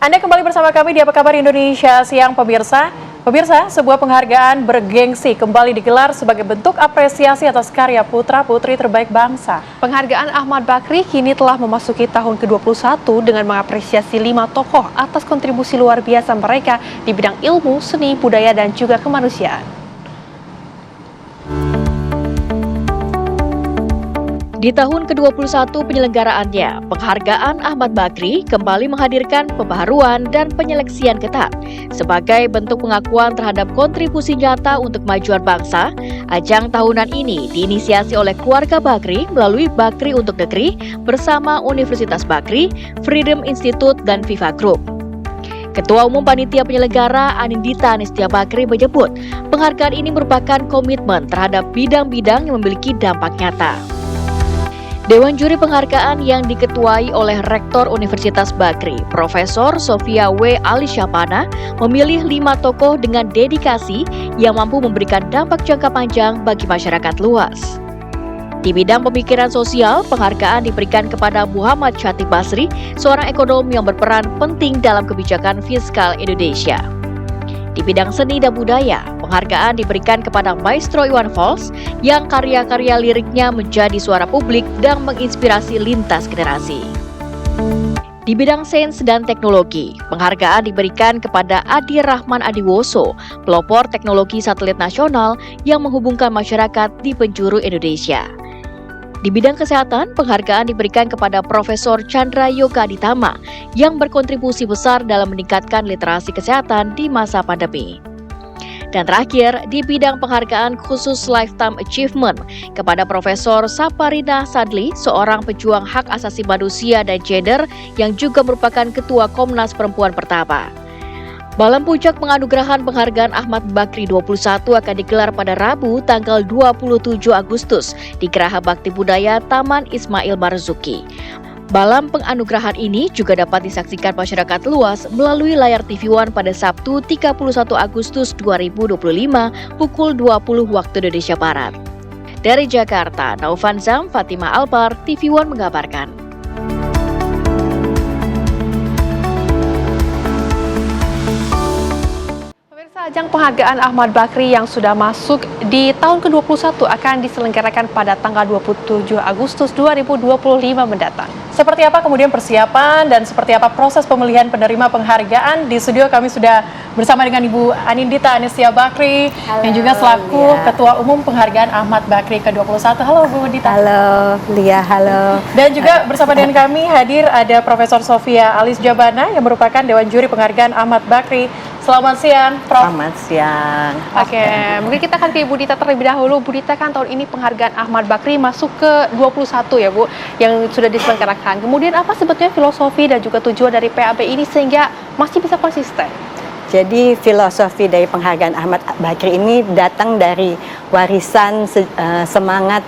Anda kembali bersama kami di Apa Kabar Indonesia Siang, pemirsa. Pemirsa, sebuah penghargaan bergengsi kembali digelar sebagai bentuk apresiasi atas karya putra-putri terbaik bangsa. Penghargaan Ahmad Bakri kini telah memasuki tahun ke-21 dengan mengapresiasi 5 tokoh atas kontribusi luar biasa mereka di bidang ilmu, seni, budaya, dan juga kemanusiaan. Di tahun ke-21 penyelenggaraannya, penghargaan Ahmad Bakri kembali menghadirkan pembaharuan dan penyeleksian ketat. Sebagai bentuk pengakuan terhadap kontribusi nyata untuk kemajuan bangsa, ajang tahunan ini diinisiasi oleh keluarga Bakri melalui Bakri untuk Negeri bersama Universitas Bakri, Freedom Institute, dan Viva Group. Ketua Umum Panitia Penyelenggara Anindita Anistia Bakri menyebut, penghargaan ini merupakan komitmen terhadap bidang-bidang yang memiliki dampak nyata. Dewan Juri Penghargaan yang diketuai oleh Rektor Universitas Bakri, Profesor Sofia W. Alisyapana, memilih 5 tokoh dengan dedikasi yang mampu memberikan dampak jangka panjang bagi masyarakat luas. Di bidang pemikiran sosial, penghargaan diberikan kepada Muhammad Chatib Basri, seorang ekonom yang berperan penting dalam kebijakan fiskal Indonesia. Di bidang seni dan budaya, penghargaan diberikan kepada Maestro Iwan Fals yang karya-karya liriknya menjadi suara publik dan menginspirasi lintas generasi. Di bidang sains dan teknologi, penghargaan diberikan kepada Adi Rahman Adiwoso, pelopor teknologi satelit nasional yang menghubungkan masyarakat di penjuru Indonesia. Di bidang kesehatan, penghargaan diberikan kepada Profesor Chandra Yoga Aditama yang berkontribusi besar dalam meningkatkan literasi kesehatan di masa pandemi. Dan terakhir, di bidang penghargaan khusus Lifetime Achievement kepada Profesor Saparina Sadli, seorang pejuang hak asasi manusia dan gender yang juga merupakan Ketua Komnas Perempuan pertama. Malam puncak penganugerahan penghargaan Ahmad Bakri 21 akan digelar pada Rabu tanggal 27 Agustus di Geraha Bakti Budaya Taman Ismail Marzuki. Malam penganugerahan ini juga dapat disaksikan masyarakat luas melalui layar TV One pada Sabtu 31 Agustus 2025 pukul 20 waktu Indonesia Barat. Dari Jakarta, Naufan Zam, Fatima Alpar, TV One mengabarkan. Ajang penghargaan Ahmad Bakri yang sudah masuk di tahun ke-21 akan diselenggarakan pada tanggal 27 Agustus 2025 mendatang. Seperti apa kemudian persiapan dan seperti apa proses pemilihan penerima penghargaan? Di studio kami sudah bersama dengan Ibu Anindita Anistia Bakri yang juga selaku Ketua Umum Penghargaan Ahmad Bakri ke-21. Halo Bu Dita. Halo Lia, halo. Dan juga bersama dengan kami hadir ada Profesor Sofia Alisyapana yang merupakan Dewan Juri Penghargaan Ahmad Bakri. Selamat siang, Prof. Selamat siang. Oke, mungkin kita akan ke Ibu Dita terlebih dahulu. Bu Dita, kan tahun ini penghargaan Ahmad Bakri masuk ke 21 ya Bu, yang sudah diselenggarakan. Kemudian apa sebetulnya filosofi dan juga tujuan dari PAB ini sehingga masih bisa konsisten? Jadi filosofi dari penghargaan Ahmad Bakri ini datang dari warisan semangat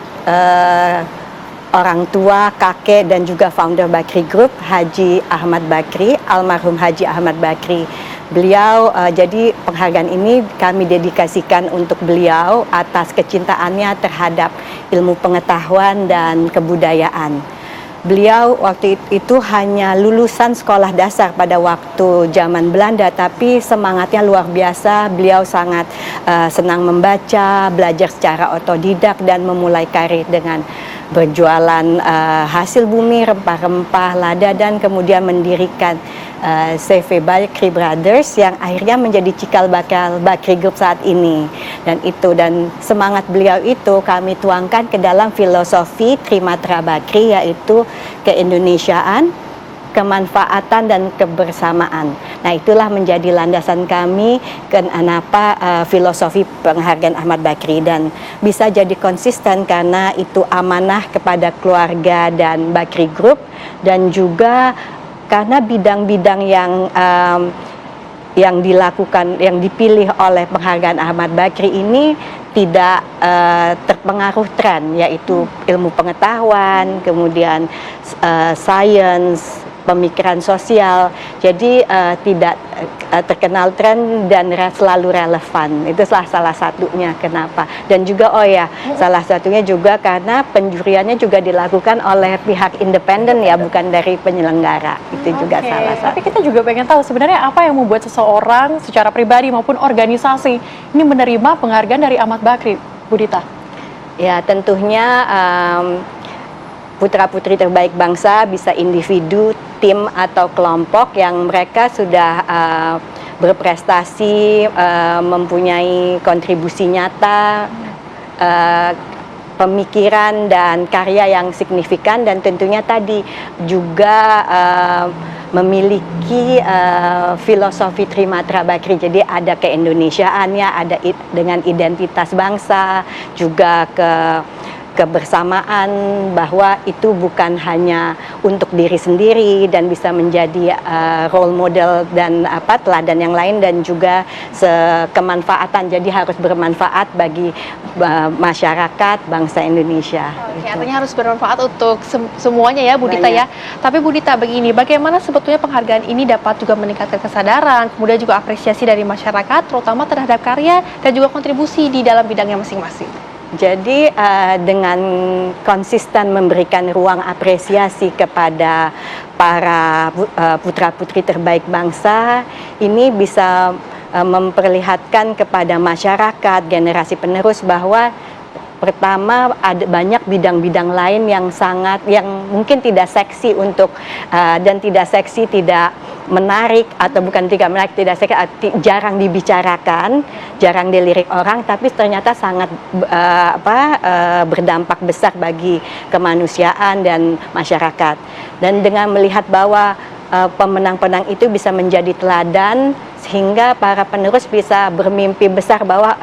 orang tua, kakek, dan juga founder Bakri Group, Haji Ahmad Bakri, almarhum Haji Ahmad Bakri. Beliau, jadi penghargaan ini kami dedikasikan untuk beliau atas kecintaannya terhadap ilmu pengetahuan dan kebudayaan. Beliau waktu itu hanya lulusan sekolah dasar pada waktu zaman Belanda, tapi semangatnya luar biasa. Beliau sangat senang membaca, belajar secara otodidak, dan memulai karir dengan berjualan hasil bumi, rempah-rempah, lada, dan kemudian mendirikan CV Bakri Brothers yang akhirnya menjadi cikal bakal Bakri Group saat ini. Dan semangat beliau itu kami tuangkan ke dalam filosofi Trimatra Bakri, yaitu keindonesiaan, kemanfaatan, dan kebersamaan. Nah, itulah menjadi landasan kami kenapa filosofi penghargaan Ahmad Bakri, dan bisa jadi konsisten karena itu amanah kepada keluarga dan Bakri Group, dan juga karena bidang-bidang yang dilakukan, yang dipilih oleh penghargaan Ahmad Bakri ini tidak terpengaruh tren, yaitu ilmu pengetahuan, kemudian sains, pemikiran sosial. Jadi tidak terkenal tren dan selalu relevan. Itu salah satunya kenapa. Dan juga salah satunya juga karena penjuriannya juga dilakukan oleh pihak independen ya, bukan dari penyelenggara. Itu juga salah satu. Tapi kita juga pengen tahu sebenarnya apa yang membuat seseorang secara pribadi maupun organisasi ini menerima penghargaan dari Ahmad Bakri, Bu Dita? Ya, tentunya putra-putri terbaik bangsa bisa individu, tim, atau kelompok yang mereka sudah berprestasi, mempunyai kontribusi nyata, pemikiran dan karya yang signifikan, dan tentunya tadi juga memiliki filosofi Trimatra Bakri. Jadi ada keindonesiaannya, ada dengan identitas bangsa, juga kebersamaan, bahwa itu bukan hanya untuk diri sendiri dan bisa menjadi role model dan teladan yang lain, dan juga kemanfaatan, jadi harus bermanfaat bagi masyarakat bangsa Indonesia. Oke, artinya harus bermanfaat untuk semuanya ya Bu Dita ya. Tapi Bu Dita, begini, bagaimana sebetulnya penghargaan ini dapat juga meningkatkan kesadaran, kemudian juga apresiasi dari masyarakat, terutama terhadap karya dan juga kontribusi di dalam bidangnya masing-masing? Jadi dengan konsisten memberikan ruang apresiasi kepada para putra-putri terbaik bangsa, ini bisa memperlihatkan kepada masyarakat, generasi penerus, bahwa pertama ada banyak bidang-bidang lain yang mungkin tidak seksi dan tidak menarik, atau bukan tidak menarik, tidak seksi, jarang dibicarakan, jarang dilirik orang, tapi ternyata sangat berdampak besar bagi kemanusiaan dan masyarakat. Dan dengan melihat bahwa pemenang-pemenang itu bisa menjadi teladan, sehingga para penerus bisa bermimpi besar bahwa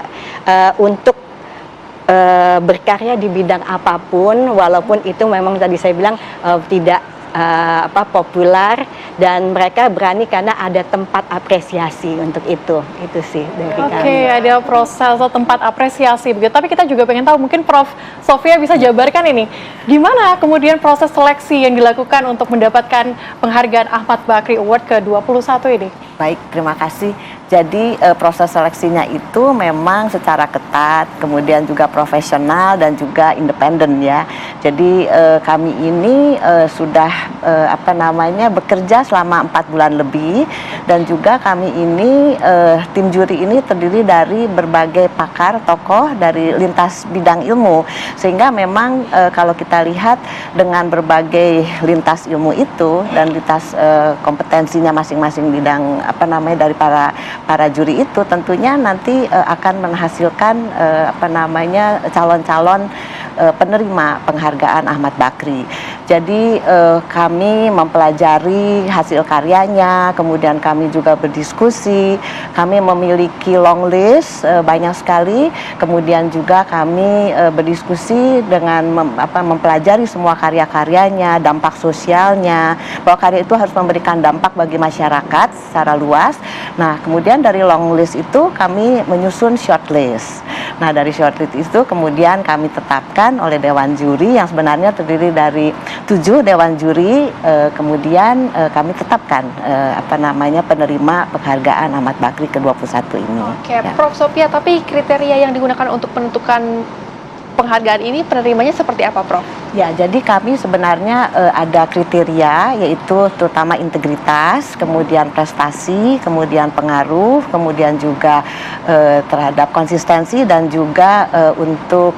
untuk berkarya di bidang apapun, walaupun itu memang tadi saya bilang tidak populer, dan mereka berani karena ada tempat apresiasi untuk itu sih dari kami. Ada proses atau tempat apresiasi begitu. Tapi kita juga pengen tahu, mungkin Prof. Sofia bisa jabarkan ini, gimana kemudian proses seleksi yang dilakukan untuk mendapatkan penghargaan Ahmad Bakri Award ke-21 ini? Baik, terima kasih. Jadi proses seleksinya itu memang secara ketat, kemudian juga profesional dan juga independen ya. Jadi kami ini sudah bekerja selama 4 bulan lebih, dan juga kami ini tim juri ini terdiri dari berbagai pakar, tokoh dari lintas bidang ilmu, sehingga memang kalau kita lihat dengan berbagai lintas ilmu itu dan lintas kompetensinya masing-masing bidang dari para juri itu, tentunya nanti akan menghasilkan calon-calon penerima penghargaan Ahmad Bakri. Jadi kami mempelajari hasil karyanya, kemudian kami juga berdiskusi, kami memiliki long list banyak sekali, kemudian juga kami berdiskusi dengan mempelajari semua karya-karyanya, dampak sosialnya, bahwa karya itu harus memberikan dampak bagi masyarakat secara luas. Nah, kemudian dari long list itu kami menyusun short list. Nah, dari short list itu kemudian kami tetapkan oleh Dewan Juri yang sebenarnya terdiri dari 7 Dewan Juri, kemudian kami tetapkan penerima penghargaan Ahmad Bakri ke-21 ini. Oke, ya. Prof. Sofia, tapi kriteria yang digunakan untuk menentukan penghargaan ini penerimanya seperti apa, Prof? Ya, jadi kami sebenarnya ada kriteria, yaitu terutama integritas, kemudian prestasi, kemudian pengaruh, kemudian juga terhadap konsistensi, dan juga untuk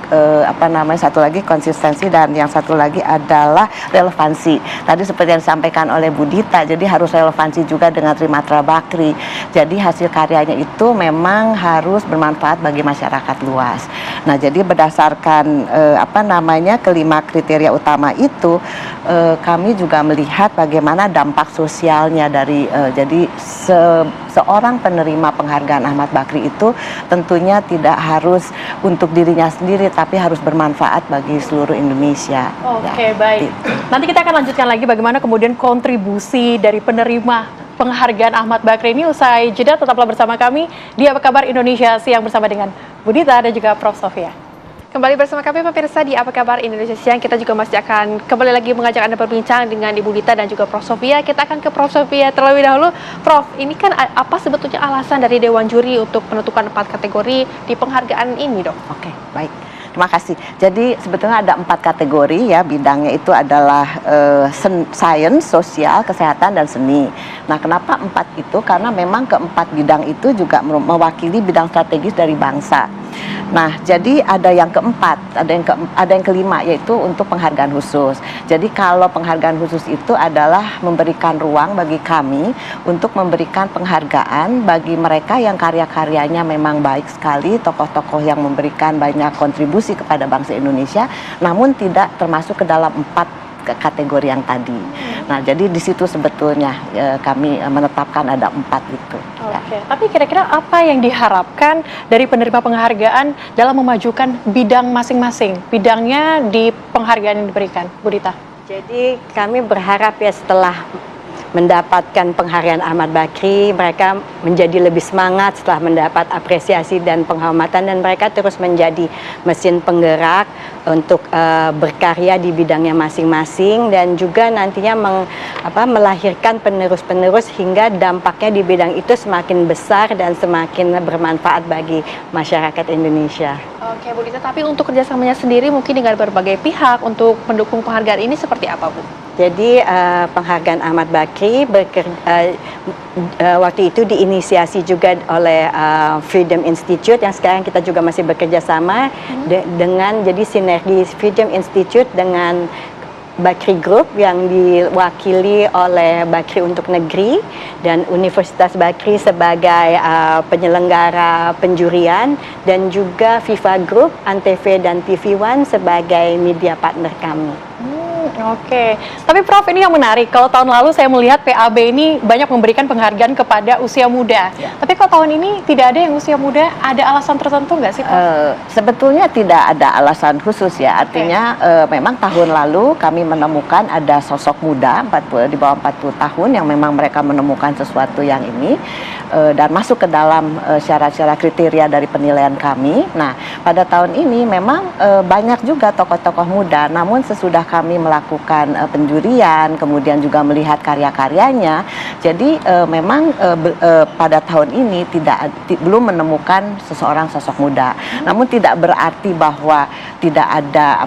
satu lagi konsistensi, dan yang satu lagi adalah relevansi. Tadi seperti yang disampaikan oleh Bu Dita, jadi harus relevansi juga dengan Trimatra Bakri. Jadi hasil karyanya itu memang harus bermanfaat bagi masyarakat luas. Nah, jadi berdasarkan kelima kriteria utama itu, kami juga melihat bagaimana dampak sosialnya dari jadi seorang penerima penghargaan Ahmad Bakri itu tentunya tidak harus untuk dirinya sendiri, tapi harus bermanfaat bagi seluruh Indonesia. Oke, baik. Nanti kita akan lanjutkan lagi bagaimana kemudian kontribusi dari penerima penghargaan Ahmad Bakri ini usai jeda. Tetaplah bersama kami di Apa Kabar Indonesia Siang bersama dengan Bu Dita dan juga Prof. Sofia. Kembali bersama kami pemirsa di Apa Kabar Indonesia Siang. Kita juga masih akan kembali lagi mengajak Anda berbincang dengan Ibu Dita dan juga Prof. Sofia. Kita akan ke Prof. Sofia terlebih dahulu. Prof, ini kan apa sebetulnya alasan dari Dewan Juri untuk penentukan 4 kategori di penghargaan ini, Dok? Oke, baik. Terima kasih. Jadi sebetulnya ada 4 kategori ya, bidangnya itu adalah sains, sosial, kesehatan, dan seni. Nah, kenapa 4 itu? Karena memang keempat bidang itu juga mewakili bidang strategis dari bangsa. Nah, jadi ada yang keempat, ada yang kelima, yaitu untuk penghargaan khusus. Jadi kalau penghargaan khusus itu adalah memberikan ruang bagi kami untuk memberikan penghargaan bagi mereka yang karya-karyanya memang baik sekali, tokoh-tokoh yang memberikan banyak kontribusi kepada bangsa Indonesia, namun tidak termasuk ke dalam 4 kategori yang tadi. Nah, jadi di situ sebetulnya kami menetapkan ada 4 itu. Oke, tapi kira-kira apa yang diharapkan dari penerima penghargaan dalam memajukan bidang masing-masing? Bidangnya di penghargaan yang diberikan, Bu Dita. Jadi kami berharap ya setelah mendapatkan penghargaan Ahmad Bakri, mereka menjadi lebih semangat setelah mendapat apresiasi dan penghormatan, dan mereka terus menjadi mesin penggerak untuk berkarya di bidangnya masing-masing, dan juga nantinya melahirkan penerus-penerus hingga dampaknya di bidang itu semakin besar dan semakin bermanfaat bagi masyarakat Indonesia. Oke, Bu Dita, tapi untuk kerjasamanya sendiri mungkin dengan berbagai pihak untuk mendukung penghargaan ini seperti apa, Bu? Jadi penghargaan Ahmad Bakri waktu itu diinisiasi juga oleh Freedom Institute, yang sekarang kita juga masih bekerja sama dengan jadi sinergi Freedom Institute dengan Bakri Group yang diwakili oleh Bakri untuk Negeri dan Universitas Bakri sebagai penyelenggara penjurian, dan juga FIFA Group, Antv dan TV One sebagai media partner kami. Oke, tapi Prof, ini yang menarik. Kalau tahun lalu saya melihat PAB ini banyak memberikan penghargaan kepada usia muda. Ya. Tapi kalau tahun ini tidak ada yang usia muda, ada alasan tertentu nggak sih, Prof? Sebetulnya tidak ada alasan khusus ya. Artinya memang tahun lalu kami menemukan ada sosok muda di bawah 40 tahun yang memang mereka menemukan sesuatu yang ini dan masuk ke dalam syarat-syarat kriteria dari penilaian kami. Nah, pada tahun ini memang banyak juga tokoh-tokoh muda, namun sesudah kami melakukan penjurian, kemudian juga melihat karya-karyanya, jadi memang pada tahun ini belum menemukan seseorang sosok muda. Namun tidak berarti bahwa tidak ada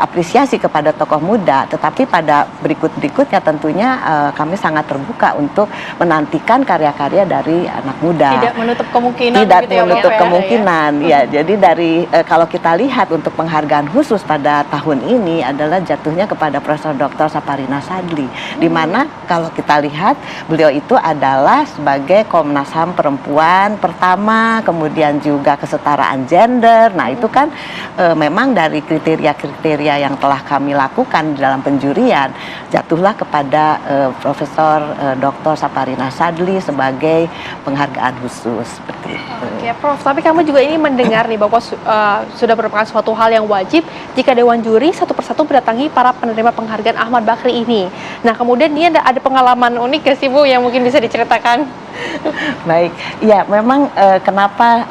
apresiasi kepada tokoh muda, tetapi pada berikut-berikutnya tentunya kami sangat terbuka untuk menantikan karya-karya dari anak muda. Tidak menutup kemungkinan. Tidak menutup kemungkinan. Ya, jadi dari kalau kita lihat untuk penghargaan khusus pada tahun ini adalah jatuhnya kepada Profesor Dr. Saparina Sadli, di mana kalau kita lihat beliau itu adalah sebagai Komnas HAM perempuan pertama, kemudian juga kesetaraan gender. Nah, itu kan memang dari kriteria-kriteria yang telah kami lakukan di dalam penjurian, jatuhlah kepada Profesor Dr. Saparina Sadli sebagai penghargaan khusus seperti itu. Oke, Prof, tapi kami juga ini mendengar nih bahwa sudah merupakan suatu hal yang wajib jika Dewan Juri satu persatu mendatangi para penerima penghargaan Ahmad Bakri ini. Nah, kemudian dia ada pengalaman unik ya sih, Bu, yang mungkin bisa diceritakan? Baik, ya memang kenapa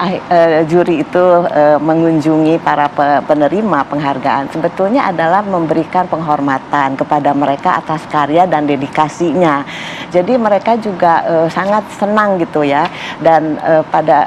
juri itu mengunjungi para penerima penghargaan sebetulnya adalah memberikan penghormatan kepada mereka atas karya dan dedikasinya. Jadi mereka juga sangat senang gitu ya, dan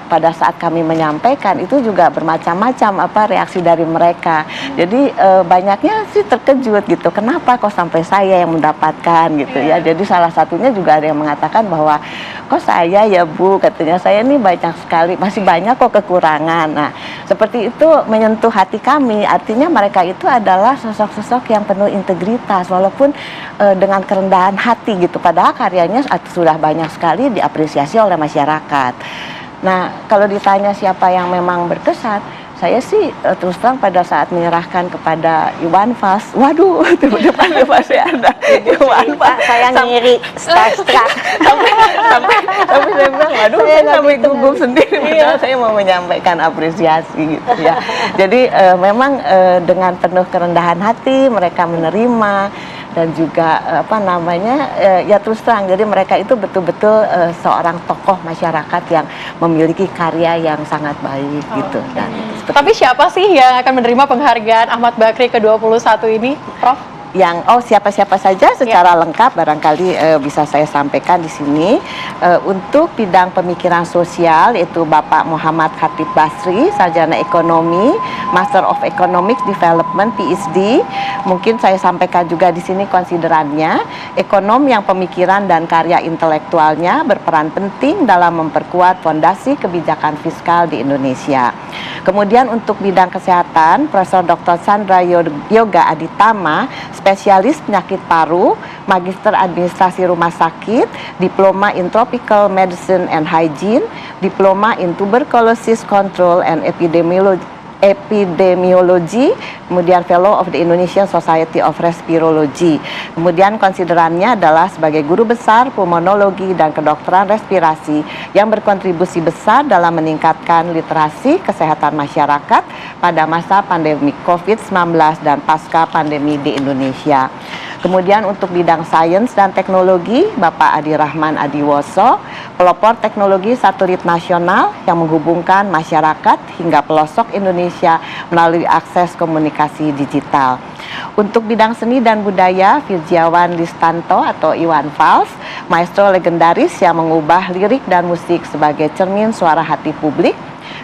pada saat kami menyampaikan itu juga bermacam-macam reaksi dari mereka. Jadi banyaknya sih terkejut gitu, kenapa kok sampai saya yang mendapatkan gitu ya. Jadi salah satunya juga ada yang mengatakan bahwa kok saya ya Bu, katanya saya ini banyak sekali, masih banyak kok kekurangan. Nah, seperti itu menyentuh hati kami. Artinya mereka itu adalah sosok-sosok yang penuh integritas walaupun dengan kerendahan hati gitu. Padahal karyanya sudah banyak sekali diapresiasi oleh masyarakat. Nah, kalau ditanya siapa yang memang berkesan, saya sih terus terang pada saat menyerahkan kepada Iwan Fals, waduh, depan pasti ada Iwan Fals. Saya ngiri, starstruck. Sampai saya bilang, waduh, saya sampai gugup sendiri. Padahal saya mau menyampaikan apresiasi gitu ya. Jadi memang dengan penuh kerendahan hati mereka menerima. dan juga ya terus terang, jadi mereka itu betul-betul seorang tokoh masyarakat yang memiliki karya yang sangat baik gitu. Dan Tapi siapa sih yang akan menerima penghargaan Ahmad Bakri ke-21 ini, Prof? Siapa-siapa saja secara lengkap barangkali bisa saya sampaikan di sini. Untuk bidang pemikiran sosial yaitu Bapak Muhammad Khatib Basri, sarjana ekonomi, Master of Economic Development PhD. Mungkin saya sampaikan juga di sini konsiderannya, ekonom yang pemikiran dan karya intelektualnya berperan penting dalam memperkuat fondasi kebijakan fiskal di Indonesia. Kemudian untuk bidang kesehatan, Profesor Dr. Chandra Yoga Aditama, spesialis penyakit paru, magister administrasi rumah sakit, diploma in tropical medicine and hygiene, diploma in tuberculosis control and epidemiology, kemudian fellow of the Indonesian Society of Respirology. Kemudian konsiderannya adalah sebagai guru besar pulmonologi dan kedokteran respirasi yang berkontribusi besar dalam meningkatkan literasi kesehatan masyarakat pada masa pandemi COVID-19 dan pasca pandemi di Indonesia. Kemudian untuk bidang sains dan teknologi, Bapak Adi Rahman Adiwoso, pelopor teknologi satelit nasional yang menghubungkan masyarakat hingga pelosok Indonesia melalui akses komunikasi digital. Untuk bidang seni dan budaya, Firjiawan Listanto atau Iwan Fals, maestro legendaris yang mengubah lirik dan musik sebagai cermin suara hati publik.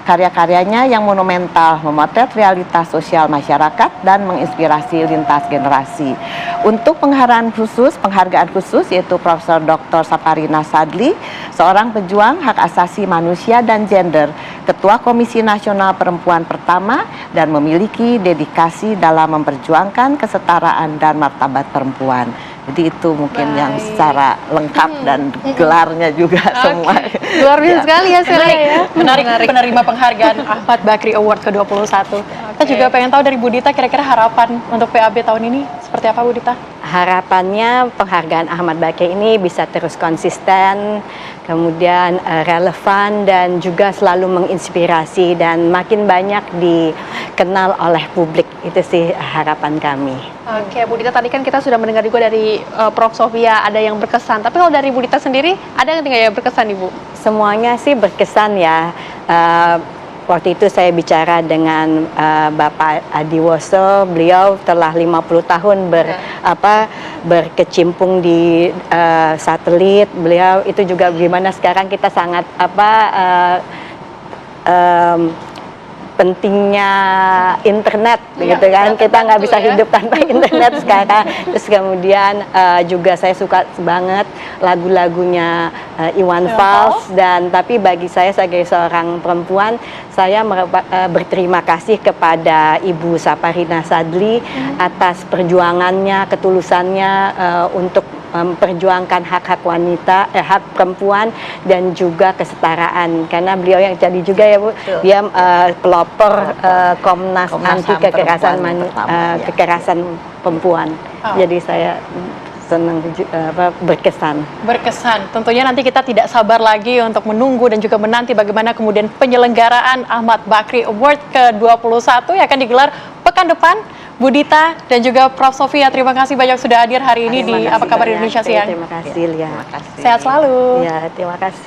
Karya-karyanya yang monumental memotret realitas sosial masyarakat dan menginspirasi lintas generasi. Untuk penghargaan khusus yaitu Profesor Dr. Saparina Sadli, seorang pejuang hak asasi manusia dan gender, Ketua Komisi Nasional Perempuan pertama dan memiliki dedikasi dalam memperjuangkan kesetaraan dan martabat perempuan. Jadi itu mungkin yang secara lengkap dan gelarnya juga semua. Luar biasa sekali ya, Menarik penerima penghargaan Ahmad Bakri Award ke-21. Kita juga pengen tahu dari Bu Dita kira-kira harapan untuk PAB tahun ini seperti apa, Bu Dita? Harapannya penghargaan Ahmad Bakri ini bisa terus konsisten, kemudian relevan dan juga selalu menginspirasi dan makin banyak dikenal oleh publik. Itu sih harapan kami. Oke, Bu Dita, tadi kan kita sudah mendengar juga dari Prof. Sofia ada yang berkesan. Tapi kalau dari Bu Dita sendiri, ada yang tinggal yang berkesan, Ibu? Semuanya sih berkesan ya. Waktu itu saya bicara dengan Bapak Adiwoso, beliau telah 50 tahun berkecimpung di satelit. Beliau itu juga gimana sekarang kita sangat pentingnya internet gitu kan, kita nggak bisa hidup tanpa internet sekarang. Terus kemudian juga saya suka banget lagu-lagunya Iwan Fals, dan tapi bagi saya sebagai seorang perempuan, saya berterima kasih kepada Ibu Saparina Sadli atas perjuangannya, ketulusannya untuk memperjuangkan hak-hak wanita, hak perempuan dan juga kesetaraan. Karena beliau yang jadi juga ya Bu, dia pelopor Komnas anti kekerasan kekerasan perempuan. Jadi saya senang berkesan. Berkesan. Tentunya nanti kita tidak sabar lagi untuk menunggu dan juga menanti bagaimana kemudian penyelenggaraan Ahmad Bakri Award ke-21 yang akan digelar pekan depan. Bu Dita dan juga Prof. Sofia, terima kasih banyak sudah hadir hari ini di Apa Kabar Indonesia Siang. Terima kasih, Lia. Sehat selalu. Ya, terima kasih.